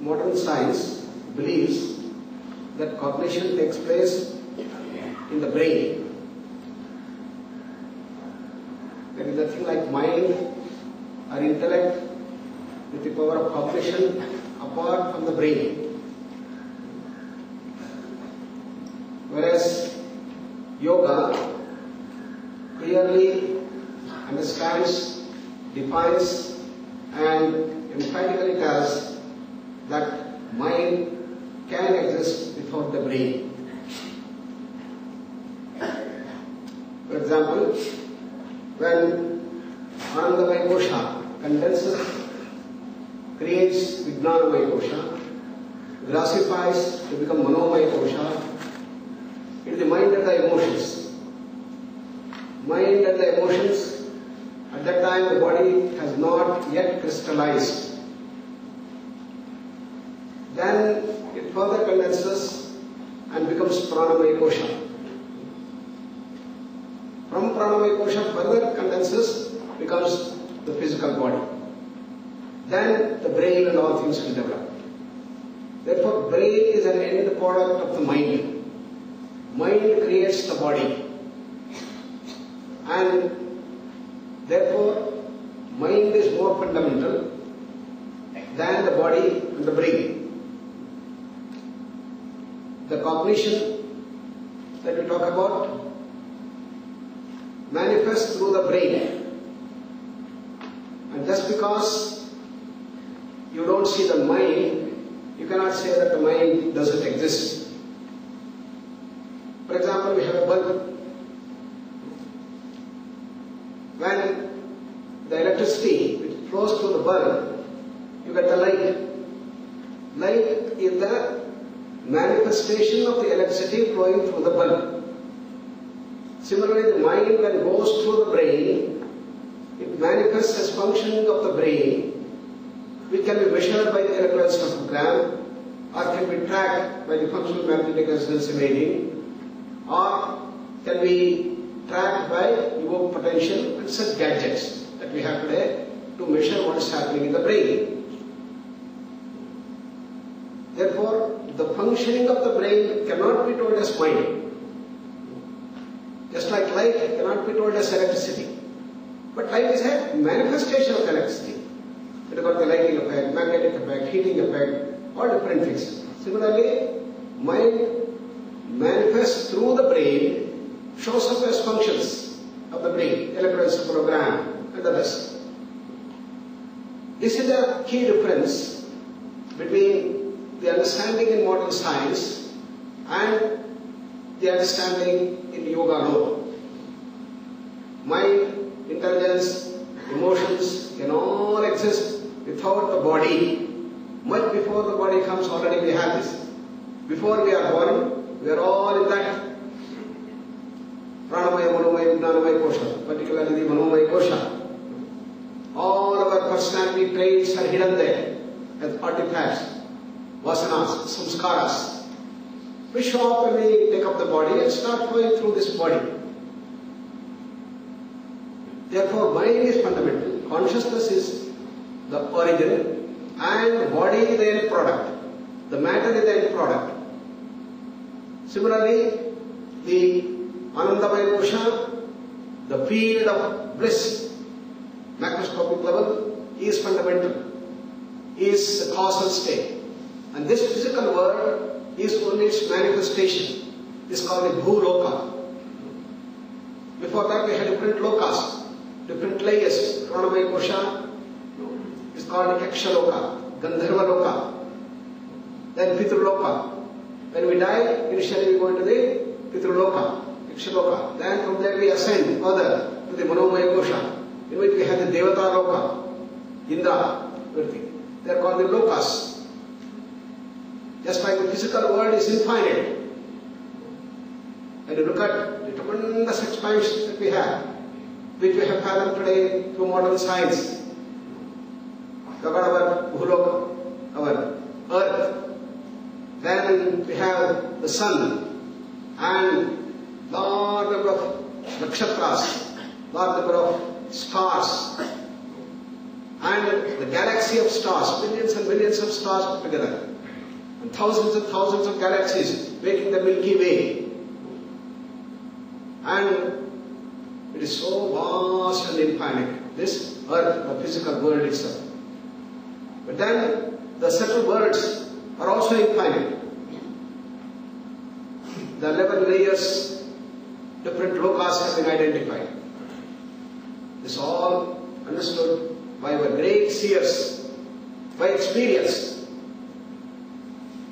modern science believes that cognition takes place in the brain. There is nothing like mind or intellect with the power of cognition apart from the brain. Whereas yoga clearly understands, defines and emphatically tells that mind can exist without the brain. For example, when Anandamaya Kosha condenses, creates Vijnanamaya Kosha, glassifies to become Manomaya Kosha, it is the mind and the emotions. Mind and the emotions, at that time the body has not yet crystallized. Then it further condenses and becomes Pranamaya Kosha. From Pranamaya Kosha further condenses, becomes the physical body. Then the brain and all things will develop. Therefore, brain is an end product of the mind. Mind creates the body. And therefore, mind is more fundamental than the body and the brain. The cognition that we talk about manifests through the brain. And just because you don't see the mind, you cannot say that the mind doesn't exist. For example, we have a bulb. When the electricity which flows through the bulb, you get the light. Light is the manifestation of the electricity flowing through the bulb. Similarly, the mind, when it goes through the brain, it manifests as functioning of the brain, which can be measured by the electroencephalogram, or can be tracked by the functional magnetic resonance imaging, or can be tracked by evoked potential and such gadgets that we have today to measure what is happening in the brain. Therefore, the functioning of the brain cannot be told as mind. Just like light cannot be told as electricity. But light is a manifestation of electricity. It has got the lighting effect, magnetic effect, heating effect, all different things. Similarly, mind manifests through the brain, shows up as functions of the brain, electroencephalogram and the rest. This is a key difference between the understanding in modern science and the understanding in yoga law. Mind, intelligence, emotions can all exist without the body. Much before the body comes, already we have this. Before we are born, we are all in that Pranamaya, Manomaya, Vijnanamaya Kosha, particularly the Manomaya Kosha. All our personality traits are hidden there as artifacts, vasanas, samskaras, which show up when we take up the body and start flowing through this body. Therefore, mind is fundamental. Consciousness is the origin and body is the end product. The matter is the end product. Similarly, the Anandamaya Kosha, the field of bliss, macroscopic level, is fundamental, is the causal state. And this physical world is only its manifestation. It's called the Bhuloka. Before that we had different lokas, different layers. Pranamaya Kosha is called Yakshaloka, Gandharva Loka, then Pitruloka. When we die, initially we go into the Pitruloka, Yakshaloka. Then from there we ascend further to the Manomaya Kosha, in which we have the Devata Loka, Indra, everything. They are called the Lokas. Just like the physical world is infinite. And you look at the tremendous expansion that we have, which we have fathomed today through modern science. Look at our Bhuloka, our earth. Then we have the sun and large number of nakshatras, large number of stars, and the galaxy of stars, billions and billions of stars put together. And thousands of galaxies making the Milky Way. And it is so vast and infinite. This earth, the physical world itself. But then the subtle worlds are also infinite. The 11 layers, different lokas have been identified. This all understood by our great seers, by experience.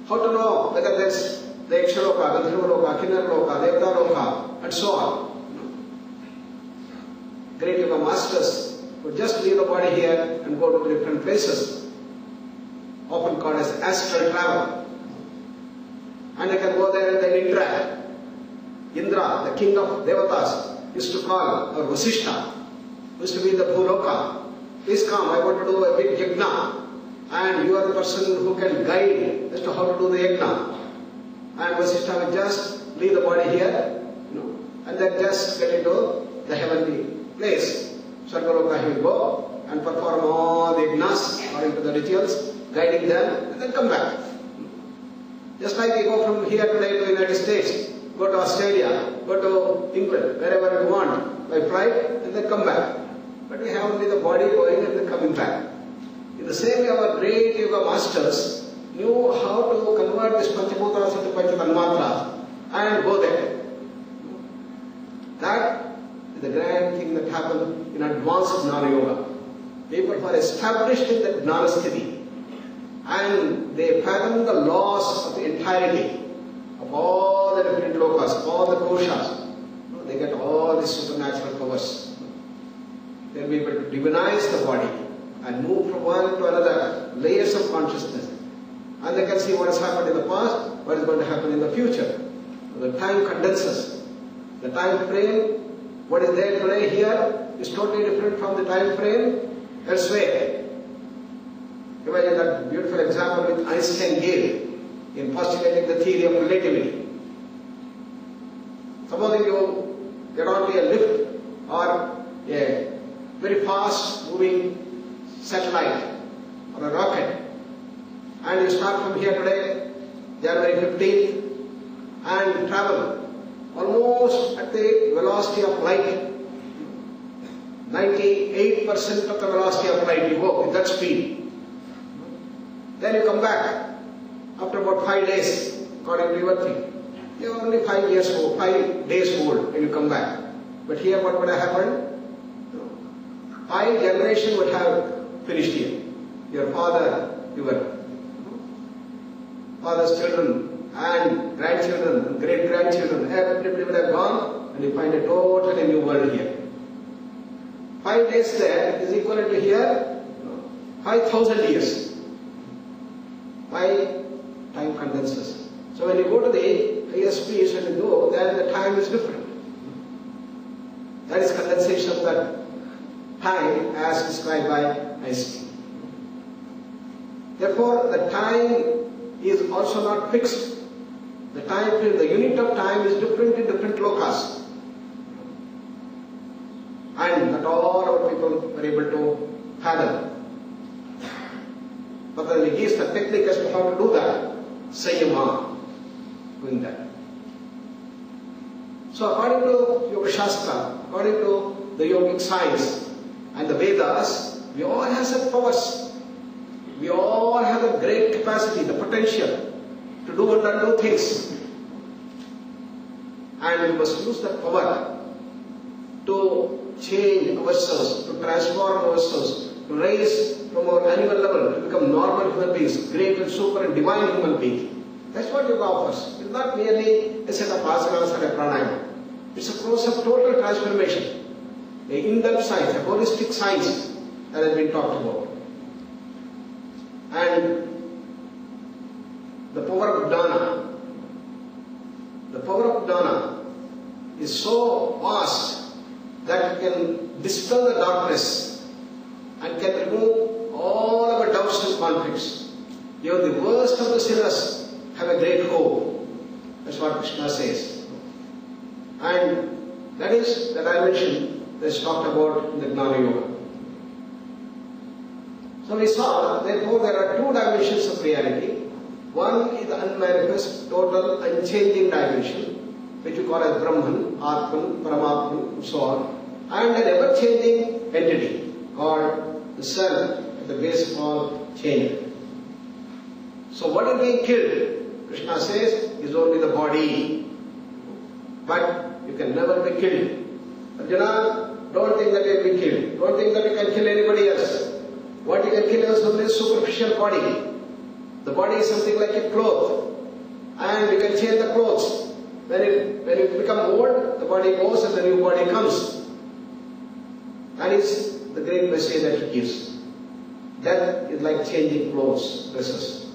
How to know whether there's the Yakshaloka, Gandharvaloka, Kinnaraloka, Devtaloka, and so on. Great yoga masters would just leave the body here and go to different places, often called as astral travel. And they can go there and then interact. Indra, the king of Devatas, used to call, or Vasishtha, used to be in the Bhuloka. Please come, I want to do a big yajna. And you are the person who can guide as to how to do the yajna. And Vasishtha will just leave the body here, and then just get into the heavenly place. Sargaloka he will go and perform all the yajnas according to the rituals, guiding them, and then come back. Just like we go from here today to the United States, go to Australia, go to England, wherever you want, by flight, and then come back. But we have only the body going and then coming back. In the same way, our great yoga masters knew how to convert this Panchabhutas into Panchatanmatras and go there. That is the grand thing that happened in advanced Jnana Yoga. People were established in the Jnana Sthiti. And they fathom the laws of the entirety of all the different lokas, all the koshas. They get all these supernatural powers. They'll be able to divinize the body and move from one to another, layers of consciousness. And they can see what has happened in the past, what is going to happen in the future. The time condenses. The time frame, what is there today here, is totally different from the time frame elsewhere. Imagine that beautiful example which Einstein gave in postulating the theory of relativity. Supposing you get onto a lift or a very fast moving satellite or a rocket, and you start from here today, January 15th, and travel almost at the velocity of light. 98% of the velocity of light you go with that speed. Then you come back after about 5 days, according to your thing. You are only 5 years old, 5 days old when you come back. But here what would have happened? 5 generations would have finished here. Your father, your father's children and grandchildren and great-grandchildren, everybody would have gone, and you find a totally new world here. 5 days there is equivalent to here 5,000 years. Why? Time condenses. So when you go to the higher speeds, when you go, then the time is different. That is condensation of that time as described by Einstein. Therefore, the time is also not fixed. The time, the unit of time is different in different lokas. And that all our people were able to fathom. But then he gives the technique as to how to do that. Sanyama, doing that. So according to Yoga Shastra, according to the yogic science and the Vedas, we all have such powers. We all have a great capacity, the potential to do and undo things. And we must use that power to change ourselves, to transform ourselves, to raise from our animal level to become normal human beings, great and super and divine human beings. That's what yoga offers. It's not merely a set of asanas or a pranayama. It's a process of total transformation. An in-depth science, a holistic science that has been talked about. And the power of dana. The power of dana is so vast that it can dispel the darkness and can remove all our doubts and conflicts. Even the worst of the sinners have a great hope. That's what Krishna says. And that is the dimension that's talked about in the Jnana Yoga. So So we saw, therefore there are two dimensions of reality. One is the unmanifest, total, unchanging dimension, which we call as Brahman, Atman, Paramatman, and so on. And an ever-changing entity called the Self, at the base of all change. So what is being killed, Krishna says, is only the body. But you can never be killed. Arjuna, don't think that you will be killed. Don't think that you can kill anybody else. What you can kill is only superficial body. The body is something like a cloth. And you can change the clothes. When you become old, the body goes and the new body comes. That is the great message that he gives. Death is like changing clothes, dresses.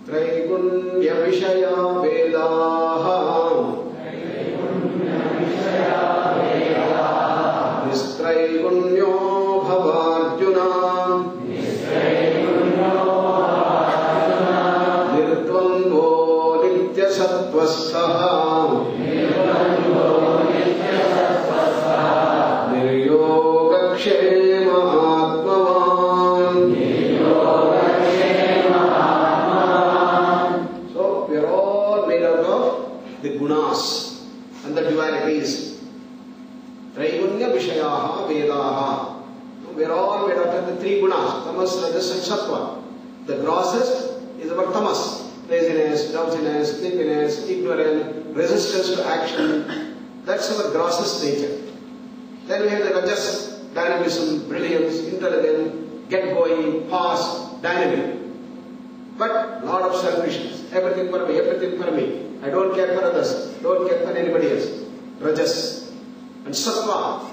Traigunya Vishaya Vedaha Nistraigunyo Bhavarjuna Nirdvandvo Nitya Sattvastha Niryoga Kshema Atmavan. So we are all made out of the gunas and the dualities. Traigunya Vishayaha Vedaha. We are all made out of the three gunas, tamas, rajas and sattva. The grossest is our tamas, laziness, drowsiness, sleepiness, ignorance, resistance to action. That's our grossest nature. Then we have the rajas, dynamism, brilliance, intelligence, get going, fast, dynamic. But lot of selfishness, everything for me, everything for me. I don't care for others, don't care for anybody else. Rajas. And sattva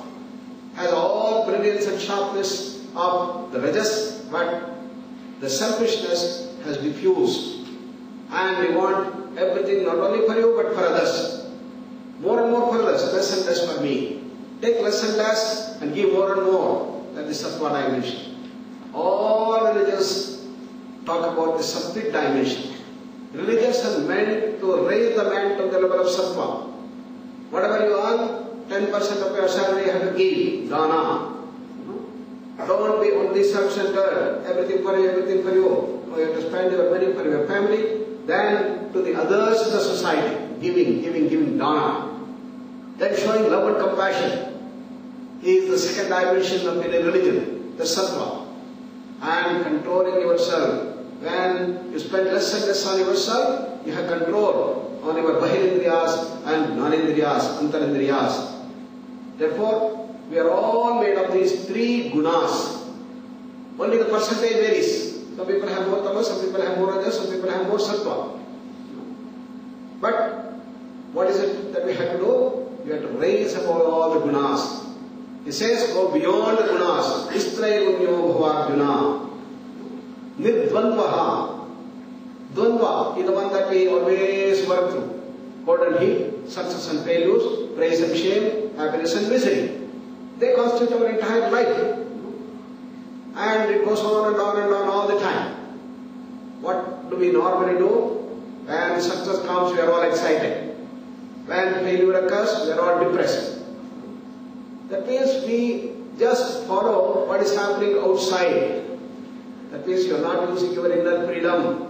has all brilliance and sharpness of the rajas, but the selfishness has diffused. And we want everything not only for you but for others. More and more for others, less and less for me. Take less and less and give more and more. That is sattva dimension. All religions talk about the sattvic dimension. Religions are meant to raise the man to the level of sattva. Whatever you earn, 10% of your salary you have to give, dana. Don't be only self-centered, everything for you, everything for you. You have to spend your money for your family, then to the others in the society, giving, dana. Then showing love and compassion is the second dimension of any religion, the sattva. And controlling yourself. When you spend less and less on yourself, you have control on your bahirindriyas and nanindriyas, antarindriyas. Therefore, we are all made of these three gunas. Only the percentage varies. Some people have more tamas, some people have more rajas, some people have more sattva. But what is it that we have to do? We have to raise above all the gunas. He says, go beyond the gunas. Istraigunyo Bhavarjuna. Nirdvandvaha. Dvandva is the one that we always work through. Cold and heat, success and failures, praise and shame, happiness and misery. They constitute our entire life. And it goes on and on and on all the time. What do we normally do? When success comes, we are all excited. When failure occurs, we are all depressed. That means we just follow what is happening outside. That means you are not using your inner freedom.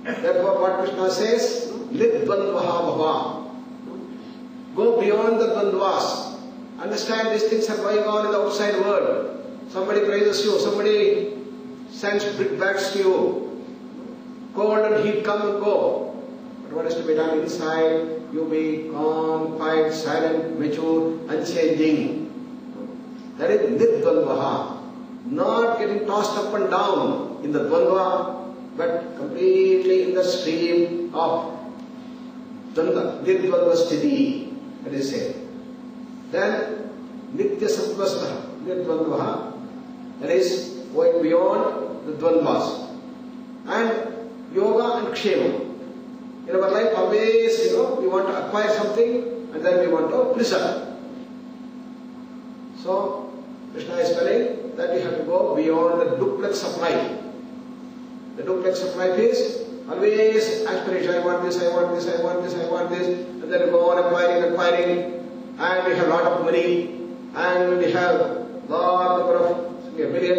Therefore, what Krishna says, Nidvandvaha bhava. Go beyond the dvandvas. Understand these things are going on in the outside world. Somebody praises you, somebody sends brickbats to you. Cold and heat come and go. But what is to be done inside? You be calm, quiet, silent, mature, unchanging. That is Nidvandvaha. Not getting tossed up and down in the dvandva, but completely in the stream of Nidvandva sthiti, that is said. Then Nitya Sattvastha, Nidvandvaha, that is going beyond the dvandvas. And yoga and kshema. In our life always, we want to acquire something and then we want to preserve. So, Krishna is telling that we have to go beyond the duplex of life. The duplex of life is always aspiration. I want this, I want this, I want this, I want this. And then we go on acquiring. And we have a lot of money. And we have lot of $1 million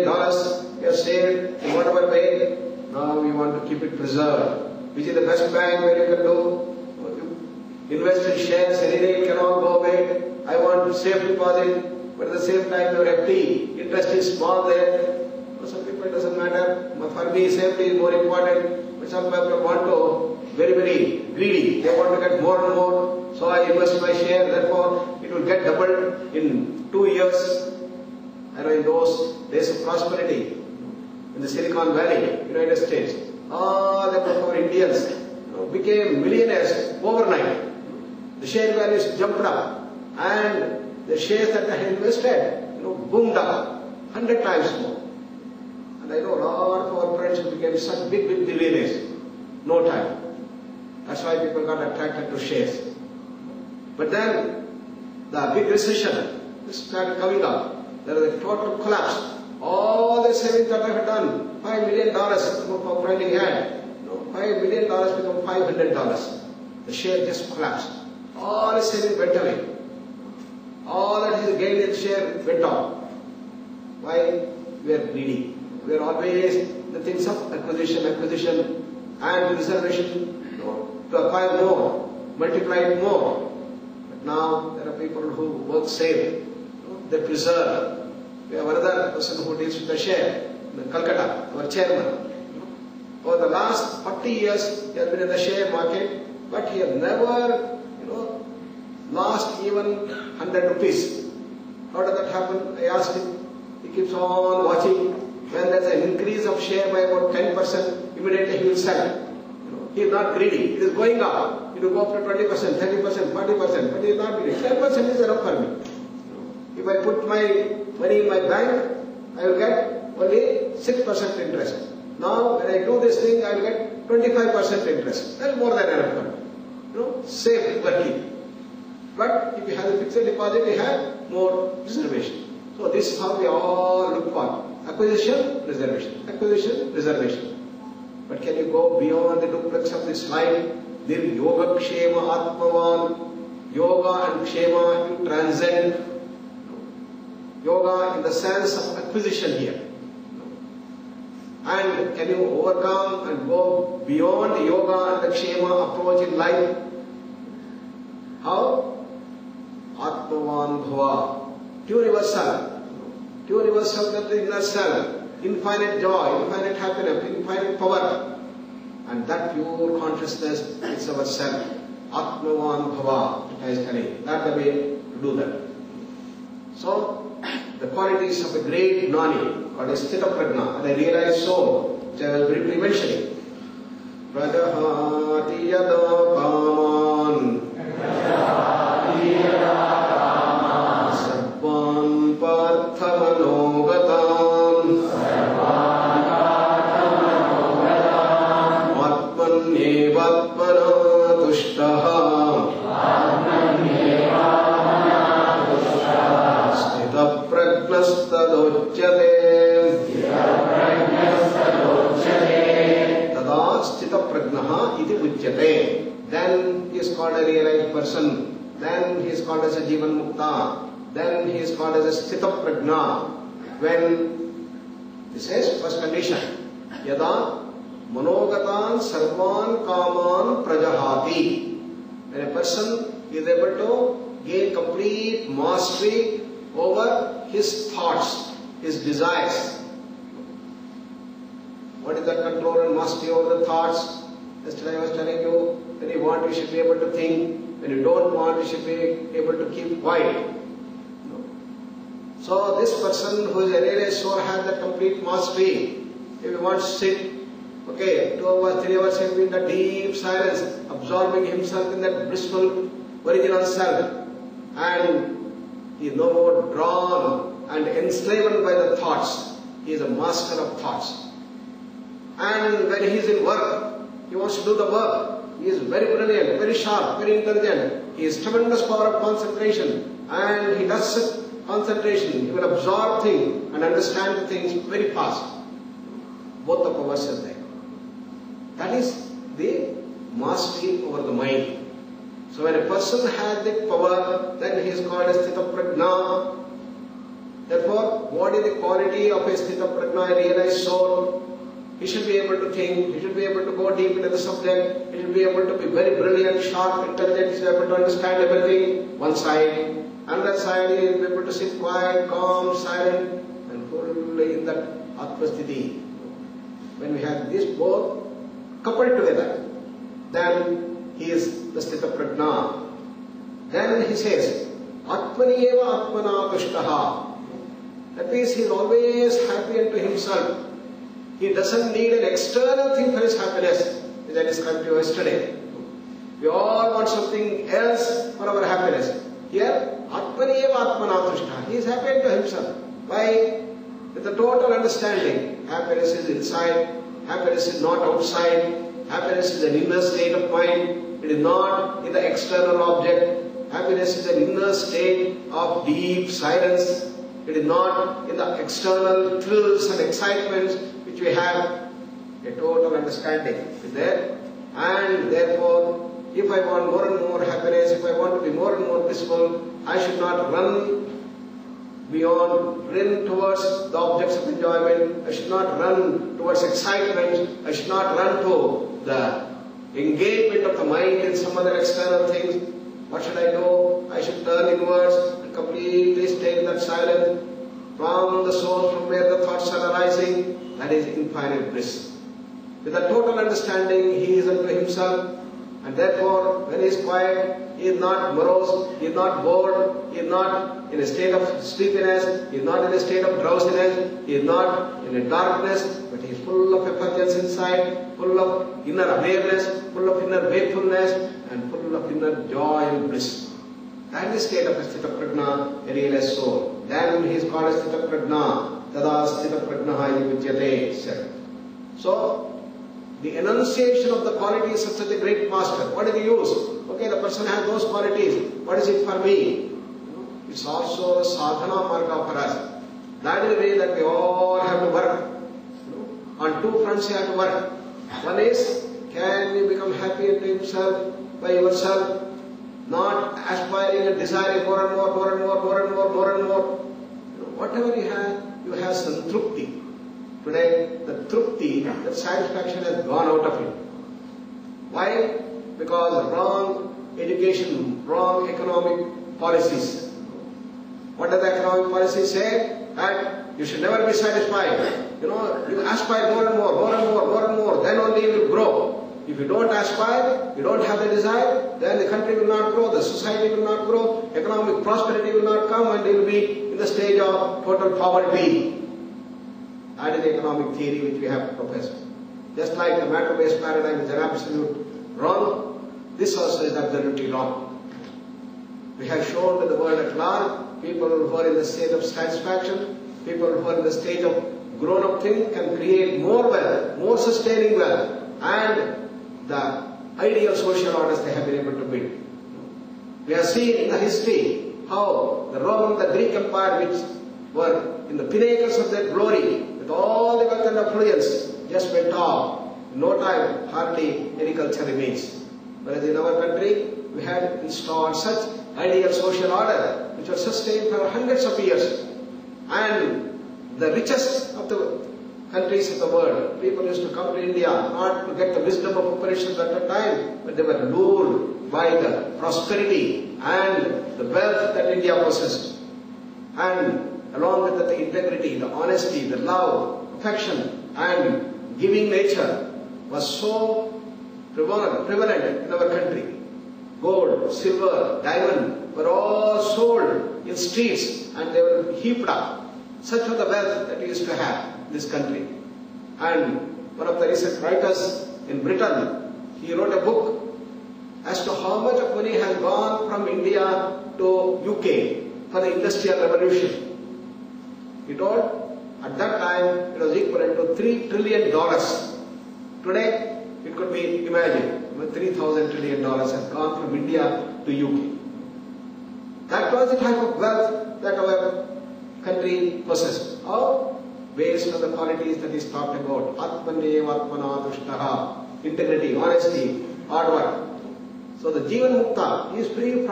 we have saved in whatever way. Now we want to keep it preserved. Which is the best bank where you can do? Invest in shares, any day it cannot go away. I want safe deposit, but at the same time your FD interest is small there. For some people it doesn't matter. For me, safety is more important. But some people want to, very, very greedy. They want to get more and more. So I invest my share, therefore it will get doubled in 2 years. I know in those days of prosperity, in the Silicon Valley, United States, all the poor Indians became millionaires overnight. The share values jumped up, and the shares that I had invested, boomed up 100 times more. And I know a lot of our friends who became such big, big billionaires. No time. That's why people got attracted to shares. But then the big recession started coming up. There was a total collapse. All the savings that I had done, $5 million, from friendly had, $5 million become $500. The share just collapsed. All his savings went away. All that he gained in share went down. Why? We are greedy. We are always the things of acquisition and reservation, to acquire more, multiply it more. But now there are people who work safe, they preserve. We have another person who deals with the share, in Calcutta, our chairman. For the last 40 years, he has been in the share market, but he has never, lost even 100 rupees. How does that happen? I asked him. He keeps on watching. When there is an increase of share by about 10%, immediately he will sell. He is not greedy. It is going up. It will go up to 20%, 30%, 40%, but he is not greedy. 10% is enough for me. If I put my money in my bank, I will get only 6% interest. Now, when I do this thing, I will get 25% interest. That is more than enough for me. Safe working. But if you have a fixed deposit, you have more reservation. So this is how we all look for. Acquisition, reservation. Acquisition, reservation. But can you go beyond the duplex of this slide? Nir yoga kshema atmavan. Yoga and kshema, you transcend. Yoga in the sense of acquisition here. And can you overcome and go beyond the yoga and the kshema approach in life? How? Atmavan bhava. Pure yourself. Pure yourself that is inner self. Infinite joy, infinite happiness, infinite power. And that pure consciousness is our self. Atmavan bhava. That's the way to do that. So, the qualities of a great Gnani, called a Sthita Prajna, and a realized soul, which I was briefly mentioning. Prajahati yada kaman sarvan parthamanogatam atmanyevatmana tushtaha Prajnastadochyate Tada Sthita Prajnaha iti Uchyate. Then he is called a realized person. Then he is called as a Jivan Mukta. Then he is called as a Sthita Prajna. When this is first condition. Yada Manogatan Sarvan Kaman Prajahati. When a person is able to gain complete mastery over his thoughts, his desires. What is that control and mastery over the thoughts? Yesterday I was telling you, when you want, you should be able to think. When you don't want, you should be able to keep quiet. So this person who is a realized soul has that complete mastery. If he wants to sit, 2 hours, 3 hours, he will be in the deep silence, absorbing himself in that blissful original self. And he is no more drawn and enslaved by the thoughts. He is a master of thoughts. And when he is in work, he wants to do the work. He is very brilliant, very sharp, very intelligent. He has tremendous power of concentration. And he does concentration. He will absorb things and understand things very fast. Both the powers are there. That is the mastery over the mind. So when a person has that power, then he is called as Sthita Prajna. Therefore, what is the quality of a Sthita Prajna, a realized soul? He should be able to think, he should be able to go deep into the subject, he should be able to be very brilliant, sharp, intelligent, he should be able to understand everything, one side. Another side, he will be able to sit quiet, calm, silent, and fully in that Atmasthiti. When we have these both coupled together, then he is the Sthita Prajna. Then he says, Atmani eva atmana tushtaha. That means he is always happy unto himself. He doesn't need an external thing for his happiness, which I described to you yesterday. We all want something else for our happiness. Here, Atmani eva atmana tushtaha. He is happy unto himself. Why? With the total understanding. Happiness is inside, happiness is not outside, happiness is an inner state of mind, it is not in the external object. Happiness is an inner state of deep silence. It is not in the external thrills and excitements which we have. A total understanding is there. And therefore, if I want more and more happiness, if I want to be more and more blissful, I should not run towards the objects of enjoyment. I should not run towards excitement. I should not run to the engagement of the mind in some other external things. What should I do? I should turn inwards and completely stay in that silence from the soul, from where the thoughts are arising. That is infinite bliss. With a total understanding, he is unto himself. And therefore, when he is quiet, he is not morose, he is not bored, he is not in a state of sleepiness, he is not in a state of drowsiness, he is not in a darkness, but he is full of effulgence inside, full of inner awareness, full of inner wakefulness, and full of inner joy and bliss. That is the state of a Sthita Prajna, a realized soul. Then he is called a Sthita Prajna, Tada Sthita Prajnaha Yujyate, said. So, the enunciation of the qualities of such a great master, what is the use? Okay, the person has those qualities. What is it for me? It's also a sadhana marga for us. That is the way that we all have to work. On two fronts you have to work. One is, can you become happy unto himself by yourself, not aspiring and desiring more and more, more and more, more and more, more and more. Whatever you have santrupti. Today, the trupti, the satisfaction has gone out of you. Why? Because wrong education, wrong economic policies. What does the economic policy say? That you should never be satisfied. You aspire more and more, more and more, more and more, then only you will grow. If you don't aspire, you don't have the desire, then the country will not grow, the society will not grow, economic prosperity will not come, and you will be in the stage of total poverty. That is the economic theory which we have professed. Just like the matter-based paradigm is an absolute wrong, this also is absolutely wrong. We have shown to the world at large, people who are in the state of satisfaction, people who are in the stage of grown-up thing can create more wealth, more sustaining wealth, and the ideal social orders they have been able to build. We have seen in the history how the Roman, the Greek Empire, which were in the pinnacles of their glory, with all the wealth and affluence, just went off. In no time, hardly any culture remains. Whereas in our country, we had installed such ideal social order, which was sustained for hundreds of years. And the richest of the countries of the world, people used to come to India not to get the wisdom of operations at the time, but they were lured by the prosperity and the wealth that India possessed. And along with that, the integrity, the honesty, the love, affection, and giving nature was so prevalent in our country. Gold, silver, diamond were all sold in streets and they were heaped up. Such was the wealth that we used to have in this country. And one of the recent writers in Britain, he wrote a book as to how much of money has gone from India to UK for the Industrial Revolution. He told, at that time, it was equivalent to $3 trillion. Today, it could be imagined, $3,000 trillion has gone from India to UK. That was the type of wealth that our country possessed. How? Based on the qualities that is talked about. Atmaneva Atmana Dushtaha, integrity, honesty, hard work. So the Jivan Mukta is free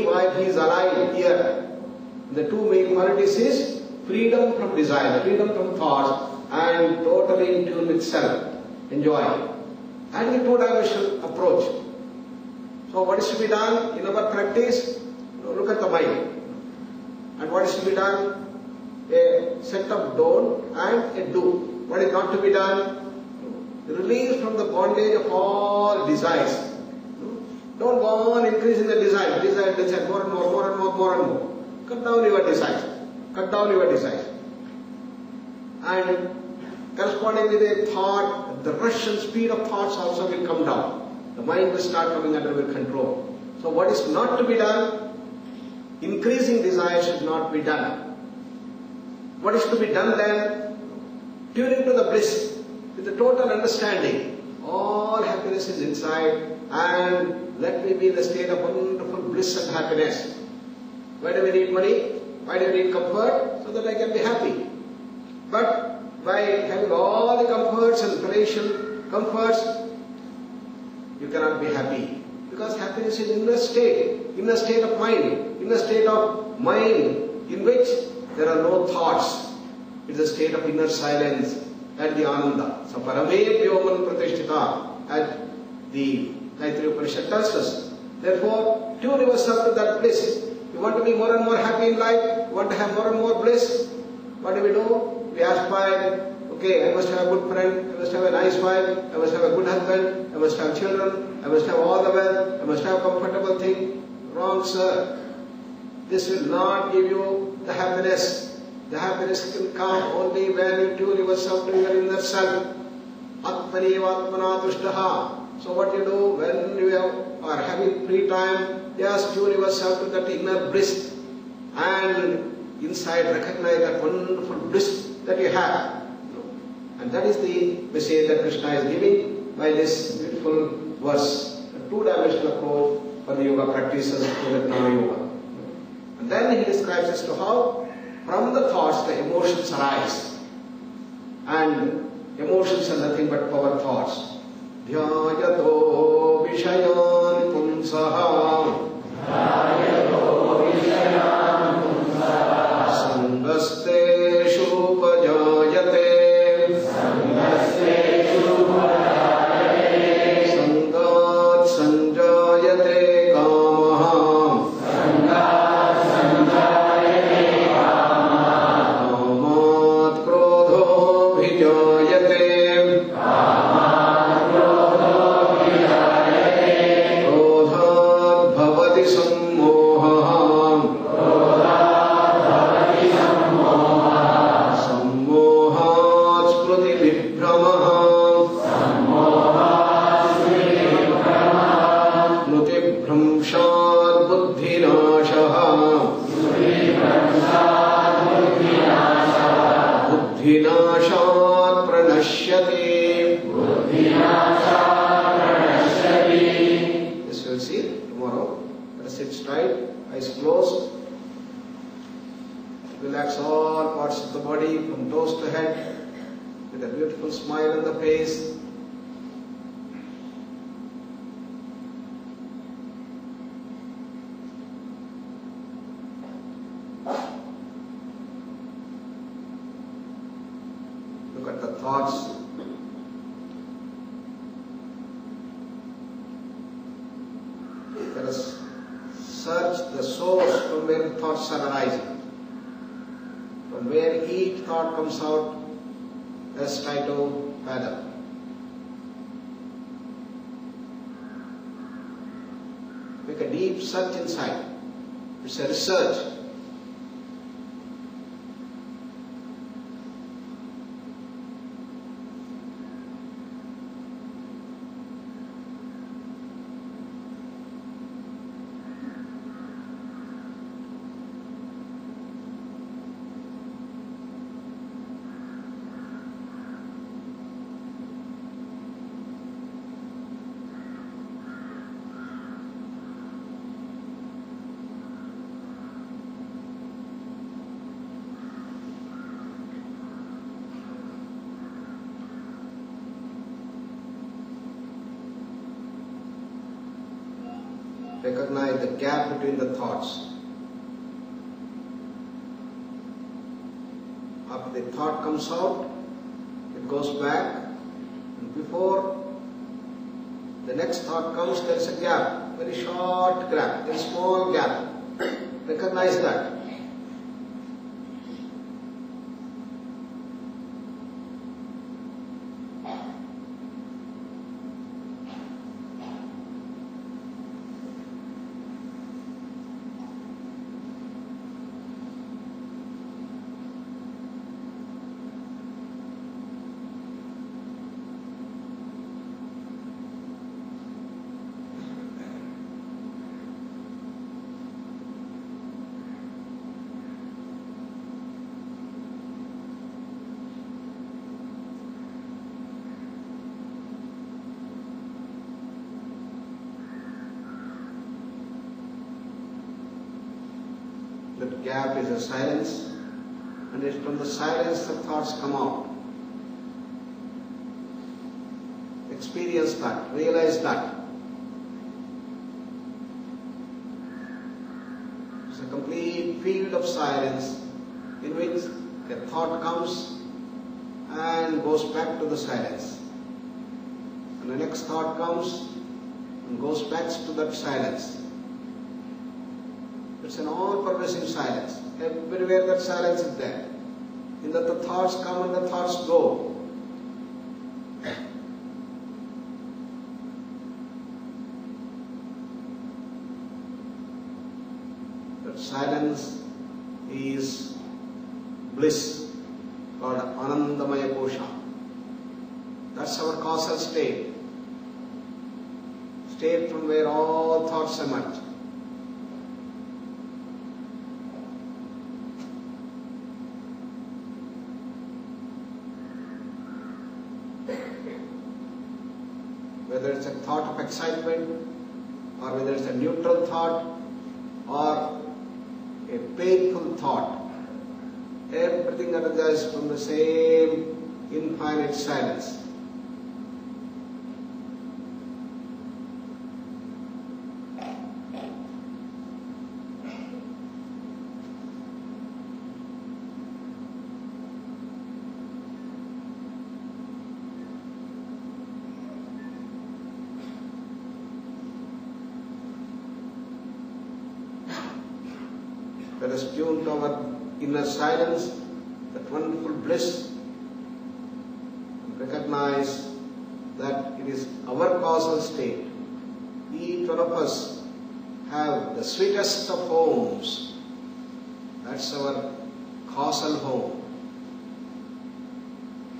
while he is alive here. The two main qualities is freedom from desire, freedom from thoughts, and totally in tune with self. Enjoy. And the two-dimensional approach. So what is to be done in our practice? Look at the mind. And what is to be done? A set of don't and a do. What is not to be done? Release from the bondage of all desires. Don't go on increasing the desire, more and more, more and more, more and more. Cut down your desires. Cut down your desires. And corresponding with a thought, the rush and speed of thoughts also will come down. The mind will start coming under your control. So what is not to be done? Increasing desire should not be done. What is to be done then? Tuning to the bliss with the total understanding. All happiness is inside, and let me be in the state of wonderful bliss and happiness. Why do we need money? Why do we need comfort? So that I can be happy. But by having all the comforts and palatial comforts, you cannot be happy. Because happiness is inner state of mind, inner state of mind in which there are no thoughts. It is a state of inner silence and the ananda. So parame vyoman pratishtita, as the Taittiriya Upanishad tells us. Therefore, tune yourself to that bliss. You want to be more and more happy in life, you want to have more and more bliss. What do? We aspire, okay, I must have a good friend, I must have a nice wife, I must have a good husband, I must have children, I must have all the wealth, I must have a comfortable thing. Wrong, sir. This will not give you the happiness. The happiness can come only when you tune yourself to your inner self. Atmani atmana tushtaha. So what you do when you are having free time, just tune yourself to that inner bliss and inside recognize that wonderful bliss that you have. And that is the message that Krishna is giving by this beautiful verse, a two-dimensional approach for the yoga practices of Jnana Yoga. And then he describes as to how from the thoughts the emotions arise. And emotions are nothing but power thoughts. Dhyayato vishayan pumsaha Sangaste shupajayate Sangat sanjayate kamaha Kamat krodho vijayate Krodhat bhavati sammoha Sammohat spriti vibhramaha Nuti bhramshat buddhinashaha Buddhinashat pranashyati. This we'll see tomorrow. Let us sit straight, eyes closed. Relax all parts of the body from toes to head with a beautiful smile on the face. Look at the thoughts. Let us search the source from where the thoughts are arising. From where each thought comes out, let's try to fathom. Make a deep search inside. It's a research. Recognize the gap between the thoughts. the thought comes out, it goes back, and before the next thought comes, there is a gap, very short gap, very small gap. Recognize that. That gap is a silence, and it's from the silence the thoughts come out. Experience that, realize that. It's a complete field of silence in which a thought comes and goes back to the silence. And the next thought comes and goes back to that silence. It's an all-pervasive silence. Everywhere that silence is there. In that the thoughts come and the thoughts go. That silence is bliss, called Anandamaya Kosha. That's our causal state. State from where all thoughts emerge. Whether it's a thought of excitement, or whether it's a neutral thought, or a painful thought, everything arises from the same infinite silence. Let us tune to our inner silence, that wonderful bliss, and recognize that it is our causal state. Each one of us have the sweetest of homes. That's our causal home.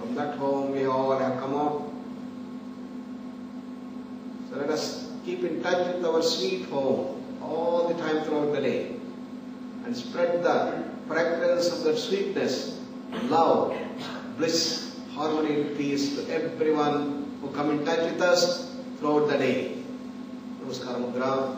From that home we all have come out. So let us keep in touch with our sweet home all the time throughout the day, and spread the fragrance of that sweetness, love, bliss, harmony and peace to everyone who come in touch with us throughout the day. Namaskara Mudra.